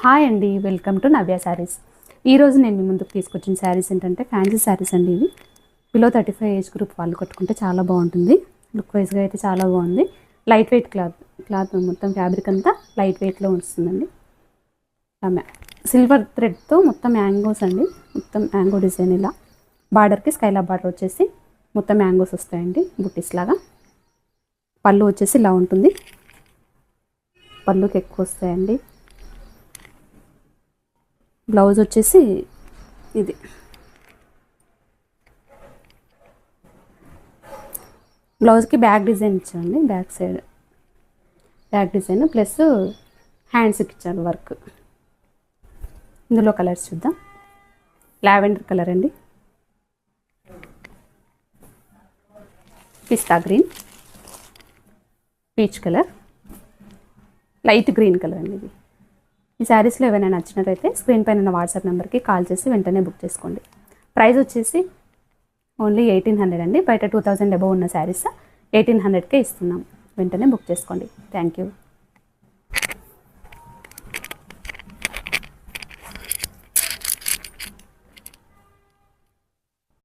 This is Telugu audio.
హాయ్ అండి, వెల్కమ్ టు నవ్య శారీస్. ఈరోజు నేను మీ ముందుకు తీసుకొచ్చిన శారీస్ ఏంటంటే ఫ్యాన్సీ శారీస్ అండి. ఇవి బిలో 35 ఏజ్ గ్రూప్ వాళ్ళు కట్టుకుంటే చాలా బాగుంటుంది. లుక్ వైజ్గా అయితే చాలా బాగుంది. లైట్ వెయిట్ క్లాత్ మొత్తం ఫ్యాబ్రిక్ అంతా లైట్ వెయిట్లో వస్తుందండి. సిల్వర్ థ్రెడ్తో మొత్తం మ్యాంగోస్ అండి, మొత్తం మ్యాంగో డిజైన్. ఇలా బార్డర్కి స్కైలా బార్డర్ వచ్చేసి మొత్తం మ్యాంగోస్ వస్తాయండి, బుట్టీస్ లాగా. పళ్ళు వచ్చేసి ఇలా ఉంటుంది, పళ్ళుకి ఎక్కువ వస్తాయండి. బ్లౌజ్ వచ్చేసి ఇది. బ్లౌజ్కి బ్యాక్ డిజైన్ ఇచ్చామండి, back side back design plus హ్యాండ్స్కి ఇచ్చాను వర్క్. ఇందులో కలర్స్ చూద్దాం. లావెండర్ కలర్ అండి, pista green, peach colour, light green colour అండి. ఇది ఈ శారీస్లో ఏవైనా నచ్చినట్లయితే స్క్రీన్ పైన ఉన్న వాట్సాప్ నెంబర్కి కాల్ చేసి వెంటనే బుక్ చేసుకోండి. ప్రైస్ వచ్చేసి ఓన్లీ 1800 అండి. బయట 2000 అబవ్ ఉన్న శారీస్ 1800కే ఇస్తున్నాం. వెంటనే బుక్ చేసుకోండి. Thank you.